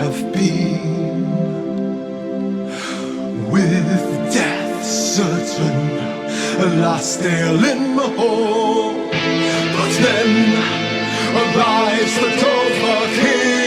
have been, with death certain, last nail in my hole. But then arrives the Dover King.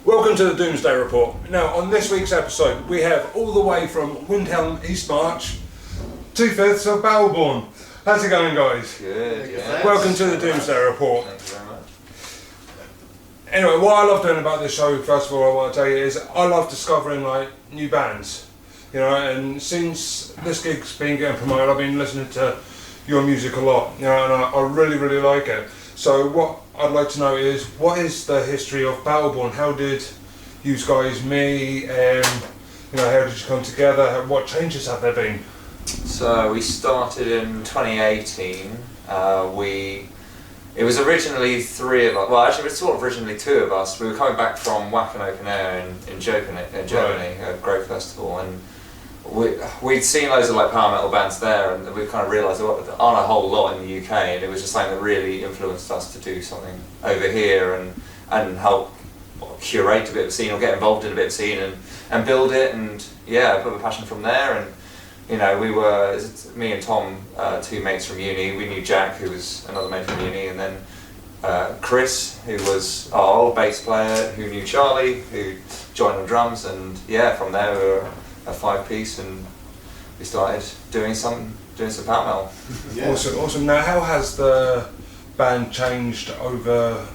Welcome to the Doomsday Report. Now, on this week's episode, we have all the way from Windhelm, East March, 2/5 of Battleborn. How's it going, guys? Good, yeah. Welcome to the Doomsday Report. Thank you very much. Anyway, what I love doing about this show, first of all, I want to tell you, is I love discovering like new bands. You know, and since this gig's been getting promoted, I've been listening to your music a lot. You know, and I really, really like it. So what I'd like to know is, what is the history of Battleborn? How did you guys meet? You know, how did you come together? What changes have there been? So we started in 2018. It was originally three of us. Well, actually, it was sort of originally two of us. We were coming back from Wacken Open Air in Germany, at Grove Festival, and we'd seen loads of like power metal bands there, and we kind of realised there aren't a whole lot in the UK, and it was just something that really influenced us to do something over here and help curate a bit of a scene or get involved in a bit of scene and build it, and yeah, put a passion from there. And you know, we were, me and Tom, two mates from uni. We knew Jack, who was another mate from uni, and then Chris, who was our old bass player, who knew Charlie, who joined on drums, and yeah, from there we were a five-piece, and we started doing some power metal. Yeah. Awesome. Now, how has the band changed over,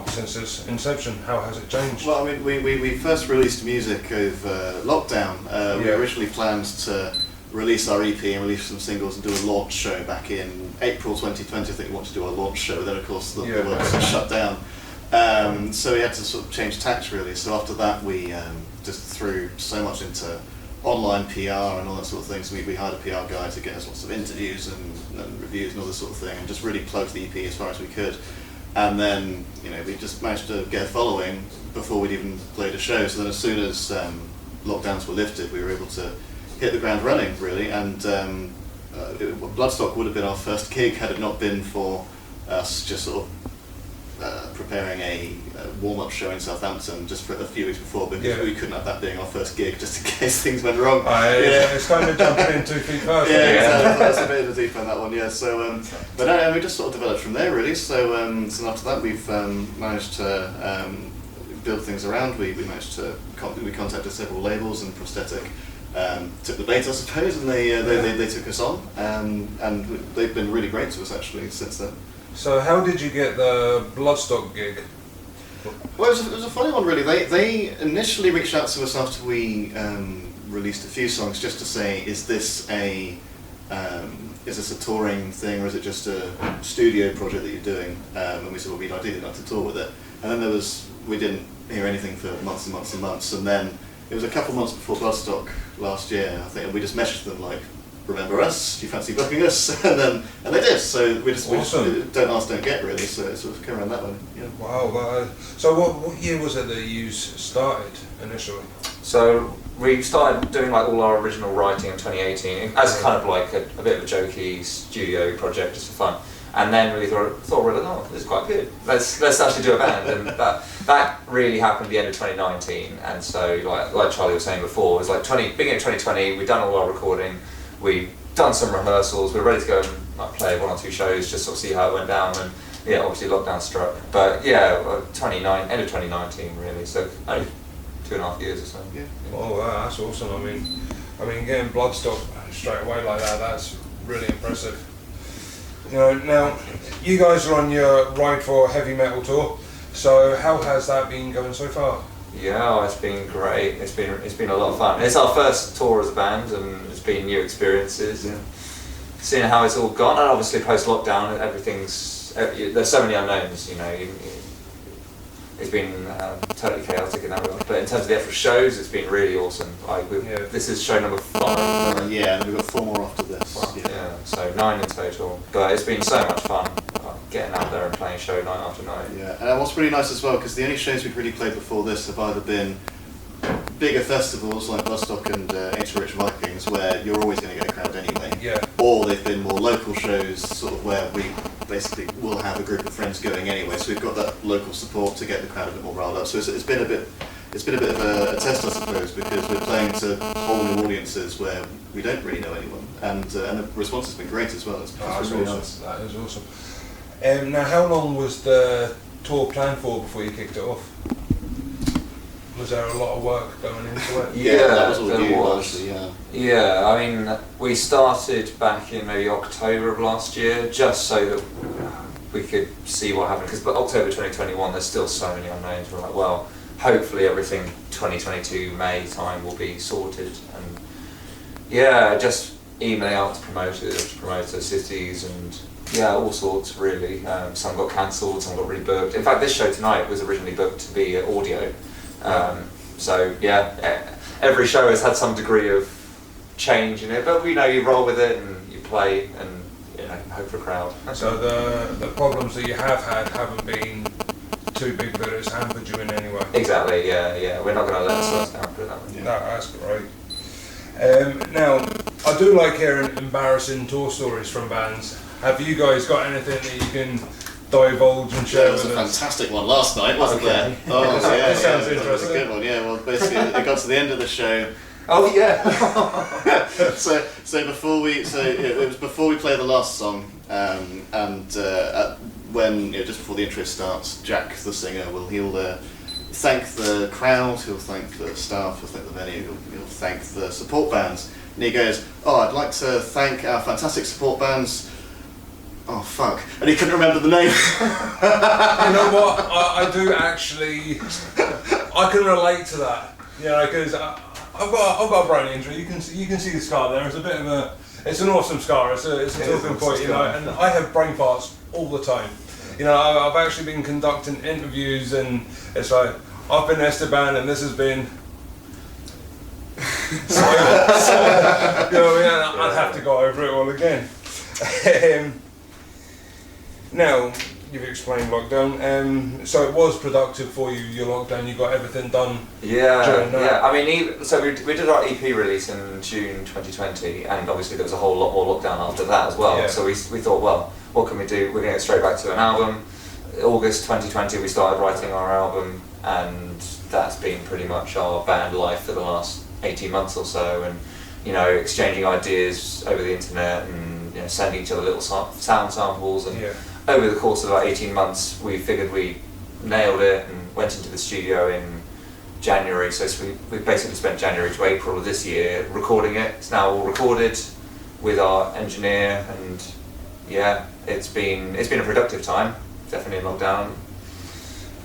since its inception? How has it changed? Well, I mean, we first released music over lockdown. We originally planned to release our EP and release some singles and do a launch show back in April 2020. I think we wanted to do a launch show, then of course the works shut down. So we had to sort of change tacks really. So after that we just threw so much into online PR and all that sort of thing. So we hired a PR guy to get us lots of interviews and reviews and all this sort of thing, and just really plugged the EP as far as we could. And then, you know, we just managed to get a following before we'd even played a show. So then as soon as lockdowns were lifted, we were able to hit the ground running really. And Bloodstock would have been our first gig had it not been for us just sort of preparing a warm-up show in Southampton just for a few weeks before, because we couldn't have that being our first gig just in case things went wrong. It's kind of jumping in 2 feet first. Exactly. That's a bit of a deep end, that one. Yeah. So, but we just sort of developed from there really. So, so after that we've managed to build things around. We managed to we contacted several labels, and Prosthetic took the bait, I suppose, and they took us on, and they've been really great to us actually since then. So how did you get the Bloodstock gig? Well, it was a funny one really. They initially reached out to us after we released a few songs just to say, is this a is this a touring thing or is it just a studio project that you're doing? And we said, well, we'd ideally like to tour with it. And then we didn't hear anything for months and months and months. And then it was a couple months before Bloodstock last year, I think, and we just messaged them like, remember us? Do you fancy booking us? and they did. So we just don't ask, don't get really. So it sort of came around that way. Yeah. Wow. So what year was it that you started initially? So we started doing like all our original writing in 2018 as kind of like a bit of a jokey studio project just for fun. And then we thought oh, this is quite good. Let's actually do a band, and that really happened at the end of 2019. And so like Charlie was saying before, it was like beginning of 2020. We'd done all our recording, we'd done some rehearsals, we were ready to go and like play 1 or 2 shows, just sort of see how it went down. And yeah, obviously lockdown struck. But yeah, end of 2019 really. So only 2.5 years or so. Yeah. Oh wow, that's awesome. I mean, getting Bloodstock straight away like that's really impressive. You know, now you guys are on your Ride for Heavy Metal tour. So how has that been going so far? Yeah, it's been great. It's been a lot of fun. It's our first tour as a band, and it's been new experiences and seeing how it's all gone. And obviously post lockdown, there's so many unknowns. You know, it's been totally chaotic in that regard. But in terms of the actual shows, it's been really awesome. This is show number 5. Yeah, and we've got 4 more after this. Wow. Yeah, so 9 in total. But it's been so much fun getting out there and playing show night after night. Yeah, and what's really nice as well, because the only shows we've really played before this have either been bigger festivals like Bloodstock and Ancient Rich Vikings, where you're always going to get a crowd anyway, or they've been more local shows, sort of where we basically will have a group of friends going anyway. So we've got that local support to get the crowd a bit more riled up. So it's been a bit of a test, I suppose, because we're playing to whole new audiences where we don't really know anyone, and the response has been great as well. It's really nice. That is awesome. Now, how long was the tour planned for before you kicked it off? Was there a lot of work going into it? Yeah, that was all you, largely, Yeah, I mean, we started back in maybe October of last year, just so that we could see what happened. Because by October 2021, there's still so many unknowns. We're like, well, hopefully everything 2022 May time will be sorted. And yeah, just emailing out to promoters, cities, and yeah, all sorts really. Some got cancelled, some got rebooked. In fact, this show tonight was originally booked to be audio. So yeah, every show has had some degree of change in it, but we know you roll with it and you play and hope for a crowd. So the problems that you have had haven't been too big that it's hampered you in any way? Exactly, yeah. We're not going to let us down for that one. Yeah. That's great. Now, I do like hearing embarrassing tour stories from bands. Have you guys got anything that you can divulge and share with us? There was a fantastic one last night, wasn't there? Oh, yeah, this sounds interesting. That was a good one, yeah. Well, basically, it got to the end of the show. Oh yeah. so it was before we play the last song, when just before the intro starts, Jack, the singer, he'll thank the crowd, he'll thank the staff, he'll thank the venue, he'll thank the support bands, and he goes, "Oh, I'd like to thank our fantastic support bands." Oh fuck! And he couldn't remember the name. You know what? I do actually. I can relate to that. Because I've got a brain injury. You can see the scar there. It's a bit of it's an awesome scar. It's a talking point. And I have brain farts all the time. I've actually been conducting interviews, and it's like I've been Esteban, and this has been. Silence. I'd have to go over it all again. Now, you've explained lockdown, so it was productive for you, your lockdown, you got everything done during that? Yeah, I mean, so we did our EP release in June 2020, and obviously there was a whole lot more lockdown after that as well, so we thought, well, what can we do? We're going to get straight back to an album. August 2020 we started writing our album, and that's been pretty much our band life for the last 18 months or so, and exchanging ideas over the internet, and sending each other little sound samples, and over the course of about 18 months, we figured we nailed it and went into the studio in January. So we basically spent January to April of this year recording it. It's now all recorded with our engineer, and yeah, it's been a productive time. Definitely in lockdown,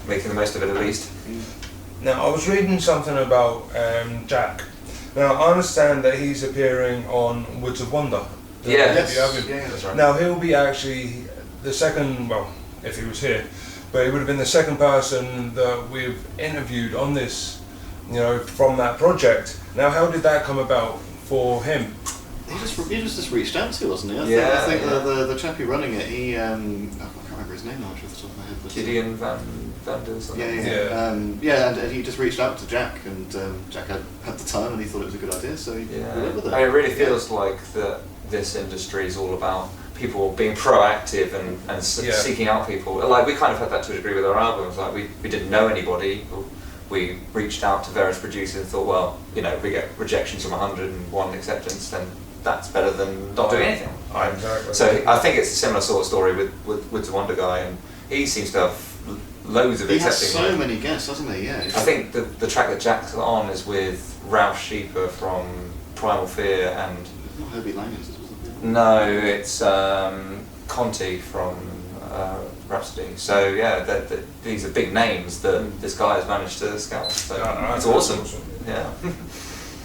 making the most of it at least. Now, I was reading something about Jack. Now, I understand that he's appearing on Woods of Wonder. Yeah, If you have him. yeah, that's right. Now he'll be actually the second, well, if he was here, but he would have been the second person that we've interviewed on this, you know, from that project. Now, how did that come about for him? He just reached out to, wasn't he? I think the chap who running it, he I can't remember his name now, off the top of my head. Gideon Van Der something. And he just reached out to Jack, and Jack had the time, and he thought it was a good idea, so he went with it. I mean, it really feels like that this industry is all about people being proactive and seeking out people. Like, we kind of had that to a degree with our albums. Like, we didn't know anybody. We reached out to various producers and thought, well, you know, we get rejections from 101 acceptance, then that's better than not doing anything. Exactly. So I think it's a similar sort of story with the Wonder Guy, and he seems to have loads of He accepting. has so many guests, hasn't he? Yeah. I think the track that Jack's on is with Ralph Sheeper from Primal Fear, and Not Herbie Langens, wasn't it? no, it's Conti from Rhapsody. So yeah, these are big names that this guy has managed to scout. So it's awesome. Yeah.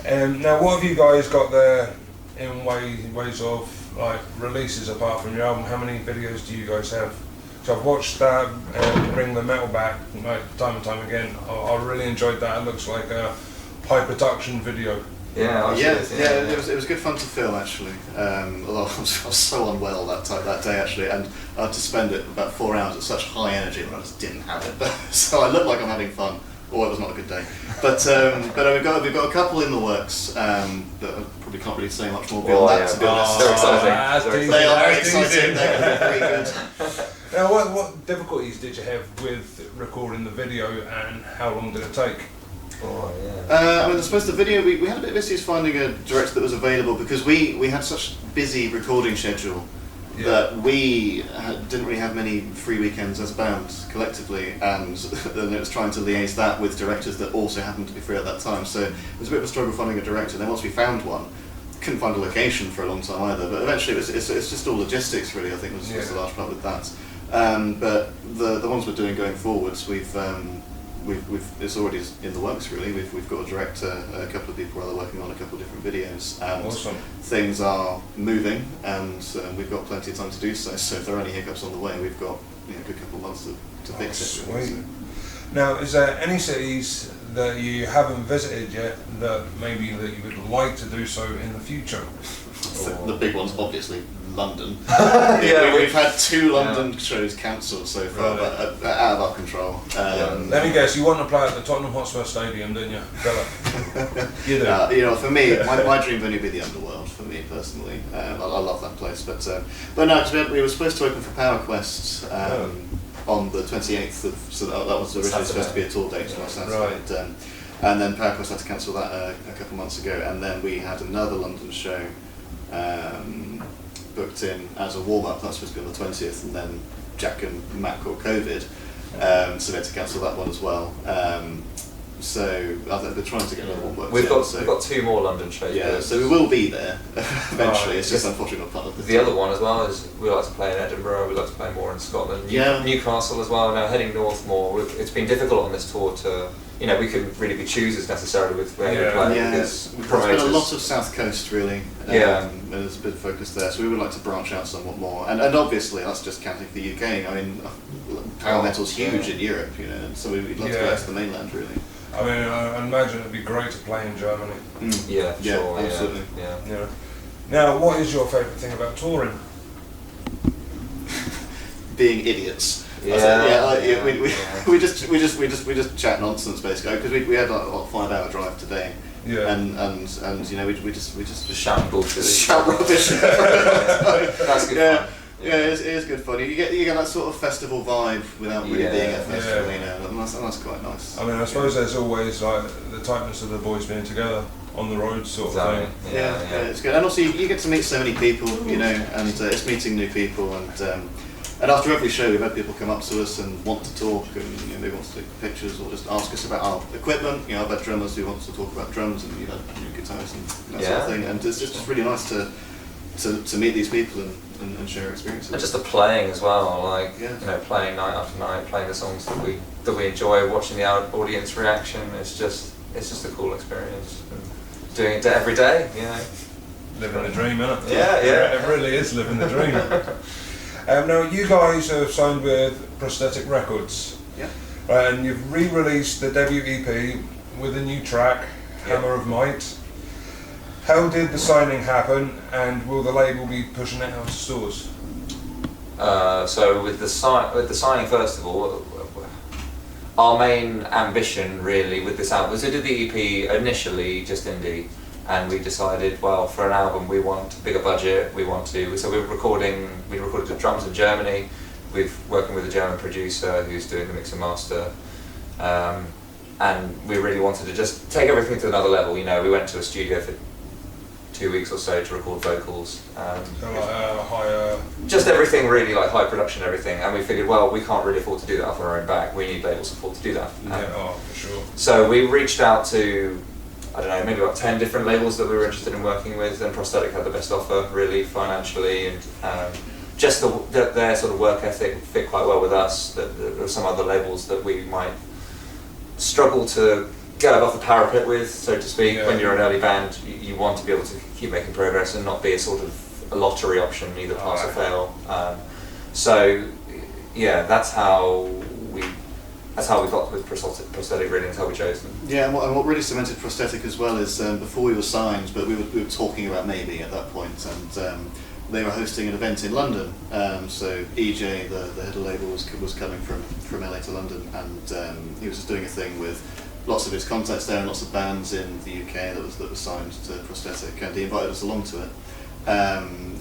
Now, what have you guys got there in ways of like releases apart from your album? How many videos do you guys have? So I've watched that Bring the Metal Back like time and time again. I really enjoyed that. It looks like a high production video. Yeah, it was good fun to film actually. Although I was so unwell that day actually, and I had to spend it about 4 hours at such high energy when I just didn't have it. So I look like I'm having fun, or it was not a good day. But we've got a couple in the works that I probably can't really say much more beyond that. To be honest, they're exciting. They are very exciting. They're going to be very good. Now, what difficulties did you have with recording the video, and how long did it take? Oh, yeah. I suppose the video, we had a bit of issues finding a director that was available because we had such a busy recording schedule that we didn't really have many free weekends as a band collectively, and then it was trying to liaise that with directors that also happened to be free at that time. So it was a bit of a struggle finding a director. Then once we found one, couldn't find a location for a long time either, but eventually it's just all logistics really, I think was the large part with that. But the ones we're doing going forwards, we've it's already in the works really. We've got a director, a couple of people are working on a couple of different videos, and Awesome. Things are moving, and we've got plenty of time to do so. So if there are any hiccups on the way, we've got a good couple of months to fix it. Really, Sweet. Now, is there any cities that you haven't visited yet that maybe that you would like to do so in the future? The big one's obviously London. Yeah, we've had 2 London shows cancelled so far, but out of our control. Let me guess, you want to play at the Tottenham Hotspur Stadium, didn't you? You do. For me, my dream venue would be the Underworld. For me personally, I love that place. But no, because we were supposed to open for Power Quest on the 28th of, so that was originally supposed to be a tour date on Saturday. Right. And then Power Quest had to cancel that a couple of months ago, and then we had another London show booked in as a warm-up. That's supposed to be on the 20th, and then Jack and Matt caught COVID, so we had to cancel that one as well. So I think they're trying to get another one booked. We've got 2 more London shows. Yeah, so we will be there eventually. It's just unfortunately not part of the other one as well is we like to play in Edinburgh. We like to play more in Scotland. Newcastle as well. Now heading north more. It's been difficult on this tour to. We couldn't really be choosers necessarily with where we play. There's been a lot of South Coast really, and there's a bit of focus there, so we would like to branch out somewhat more, and obviously that's just counting for the UK. I mean, power metal's huge in Europe, so we'd love to go to the mainland really. I mean, I imagine it'd be great to play in Germany. Yeah, sure, absolutely. Yeah. Now, what is your favourite thing about touring? Being idiots. We just chat nonsense basically because we had a 5-hour drive today. Yeah. And we just shout bullshit. Shout rubbish. That's good fun. Yeah, it is good fun. You get that sort of festival vibe without really being a festival, and that's quite nice. I mean, I suppose there's always like the tightness of the boys being together on the road sort of thing. Yeah, it's good. And also you get to meet so many people, and it's meeting new people, and after every show we've had people come up to us and want to talk, and they want to take pictures or just ask us about our equipment. I've had drummers who want to talk about drums and guitars and that sort of thing, and it's just really nice to meet these people and share experiences. And just the playing as well, playing night after night, playing the songs that we enjoy, watching the audience reaction. It's just a cool experience. And doing it every day, living the dream, isn't it? Yeah. It really is living the dream. Now, you guys have signed with Prosthetic Records. Yeah. And you've re-released the debut EP with a new track, Hammer of Might. How did the signing happen, and will the label be pushing it out to stores? So with the signing, first of all, our main ambition really with this album was to do the EP initially just indie, and we decided, well, for an album we want a bigger budget. So we recorded the drums in Germany. We're working with a German producer who's doing the mix and master, and we really wanted to just take everything to another level. You know, we went to a studio for 2 weeks or so to record vocals. So like higher... Just everything really, like high production, everything. And we figured, well, we can't really afford to do that off our own back. We need label support to do that. For sure. So we reached out to, I don't know, maybe about 10 different labels that we were interested in working with, and Prosthetic had the best offer, really, financially, and just their sort of work ethic fit quite well with us. There were some other labels that we might struggle to get above the parapet with, so to speak. When you're an early band, you want to be able to keep making progress and not be a sort of a lottery option, either pass or fail. So yeah, that's how we got with Prosthetic, really, and how we chose them. Yeah, and what really cemented Prosthetic as well is before we were signed, but we were talking about maybe at that point, and they were hosting an event in London. So EJ, the head of the label, was coming from LA to London, and he was just doing a thing with lots of his contacts there and lots of bands in the UK that were signed to Prosthetic, and he invited us along to it.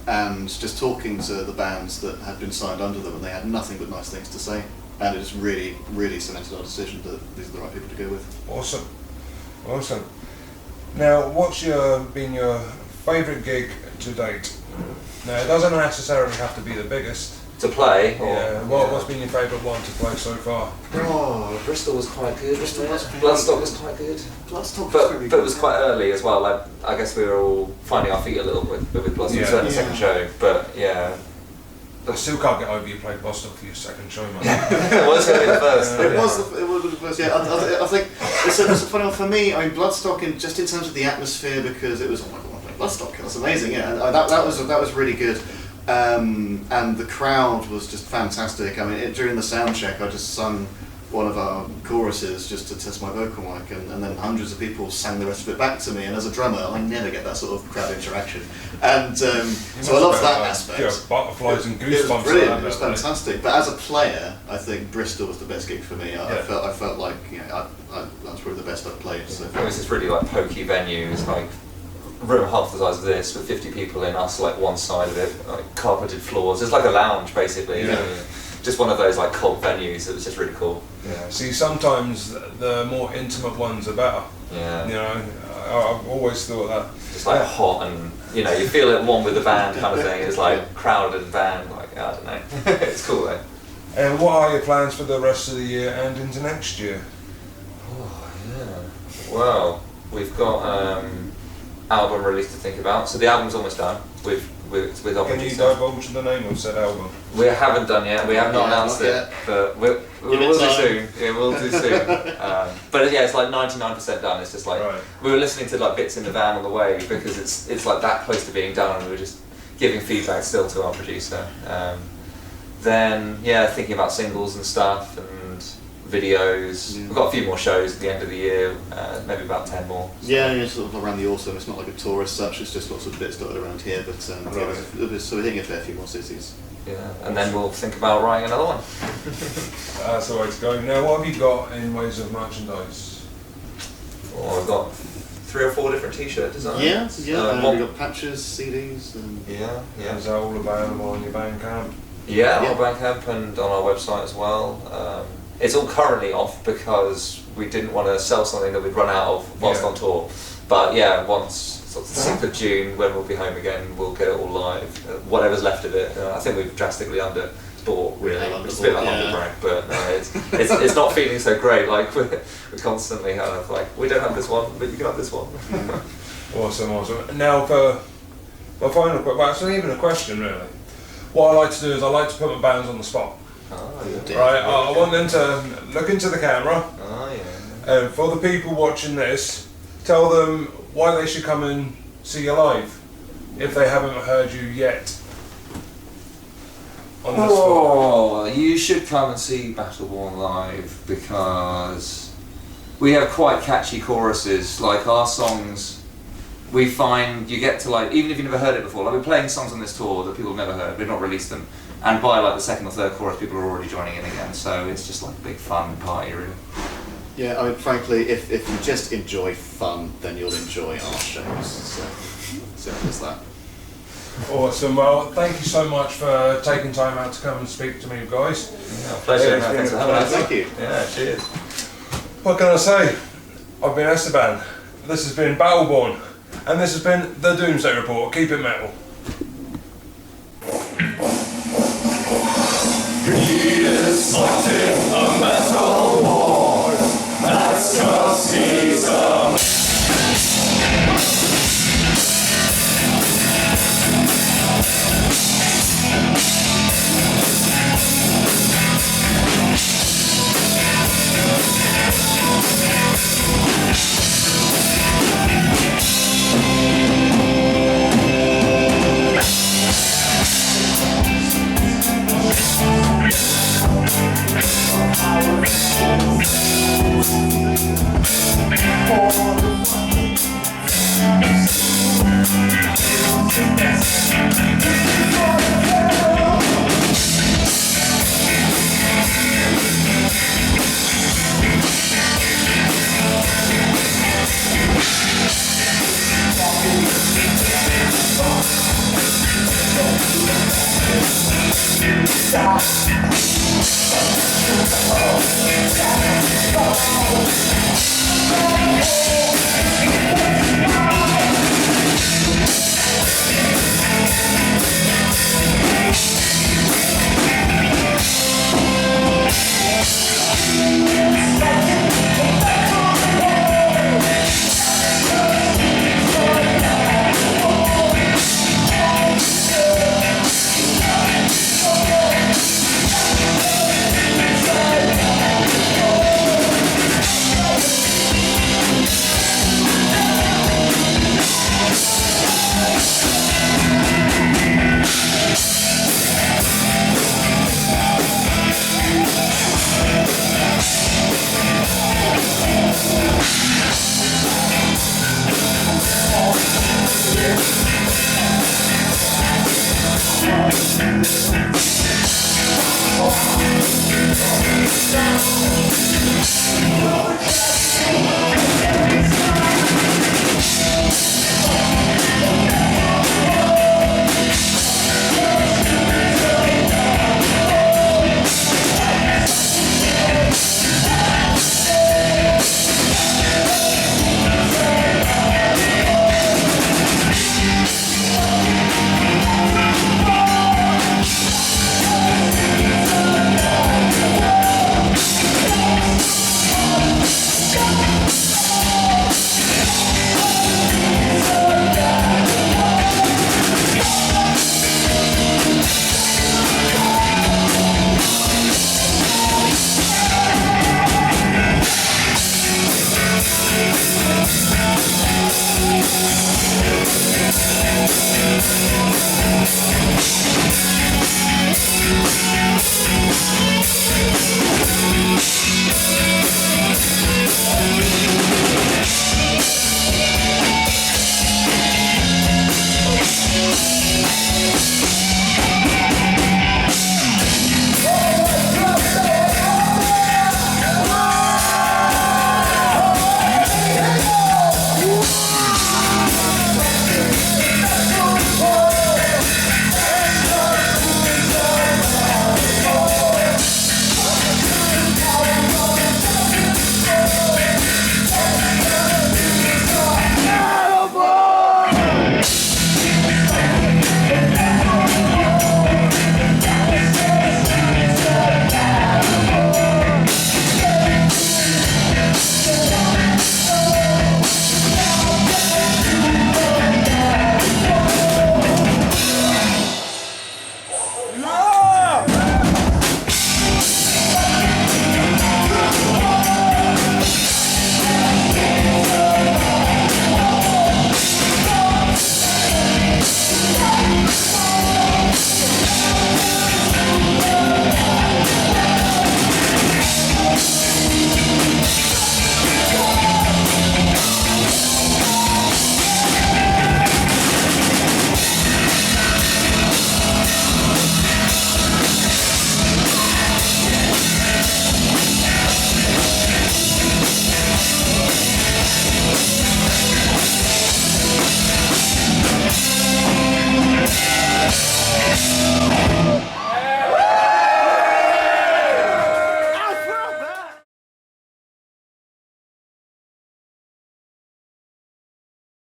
And just talking to the bands that had been signed under them, and they had nothing but nice things to say. And it just really, really cemented our decision that these are the right people to go with. Awesome. Now, what's been your favourite gig to date? Now, it doesn't necessarily have to be the biggest. To play? What's been your favourite one to play so far? Oh, Bristol was quite good. Bloodstock was quite good. Bloodstock But it was quite early as well. I guess we were all finding our feet a little bit with Bloodstock, certainly the second show. But yeah. I still can't get over you played Boston for your second show, man. It was going to be the first. It was the first, yeah. I think it's a funny one for me. I mean, Bloodstock, just in terms of the atmosphere, because it was, oh my god, I played Bloodstock, that's amazing, yeah. And that was really good. And the crowd was just fantastic. I mean, during the sound check, I just sung one of our choruses just to test my vocal mic, and then hundreds of people sang the rest of it back to me. And as a drummer, I never get that sort of crowd interaction. And so I loved that aspect. Yeah, butterflies and goosebumps. It was brilliant. It was fantastic. But as a player, I think Bristol was the best gig for me. I felt like that's probably the best I've played. So it was this really like pokey venue. It was like room half the size of this with 50 people in, us like one side of it, like carpeted floors. It's like a lounge basically. Yeah. Just one of those like cult venues. It was just really cool. Yeah. See, sometimes the more intimate ones are better. Yeah. You know, I've always thought that. Just like hot, and you know, you feel it one with the band kind of thing. It's like crowded band. Like I don't know. It's cool though. And what are your plans for the rest of the year and into next year? Oh yeah. Well, we've got album release to think about. So the album's almost done with our Can you producer. divulge the name of said album? We haven't done yet. We have not announced not it, yet. but we'll do soon. Yeah, we'll do soon. But yeah, it's like 99% done. It's just like we were listening to like bits in the van on the way because it's like that close to being done, and we were just giving feedback still to our producer. Then yeah, thinking about singles and stuff and videos. Yeah. We've got a few more shows at the end of the year, maybe about 10 more. Yeah, sort of around the autumn. It's not like a tour as such. It's just lots of bits dotted around here. But so we're hitting a fair few more cities. Yeah, and then we'll think about writing another one. That's the way to go. Now, what have you got in ways of merchandise? I've got 3 or 4 different t-shirt designs. We've got patches, CDs. And Yeah. Is that all available on your Bandcamp? Yeah, on Bandcamp and on our website as well. It's all currently off because we didn't want to sell something that we'd run out of whilst on tour. But yeah, once sort of the 6th of June, when we'll be home again, we'll get it all live. Whatever's left of it. I think we've drastically underbought, really. It's a bit like humble brag, but no, it's not feeling so great. Like we're constantly kind of like, we don't have this one, but you can have this one. Awesome. Now for my final question, well, it's not even a question really. What I like to do is I like to put my bands on the spot. Right, I want them to look into the camera. And for the people watching this, tell them why they should come and see you live. if they haven't heard you yet on the spot? Oh, you should come and see Battleborn live because we have quite catchy choruses. Like our songs, we find you get to like, even if you've never heard it before, like we're playing songs on this tour that people have never heard, we've not released them, and by like the second or third chorus people are already joining in again, so it's just like a big fun party really. Yeah, I mean, frankly, if you just enjoy fun, then you'll enjoy our shows. So, simple as that. Awesome. Well, thank you so much for taking time out to come and speak to me, guys. Yeah, pleasure. It's been Thanks a for having us. Thank you. Yeah, cheers. What can I say? I've been Esteban. This has been Battleborn, and this has been the Doomsday Report. Keep it metal. He is fighting a metal war. That's 'cause he's a Oh,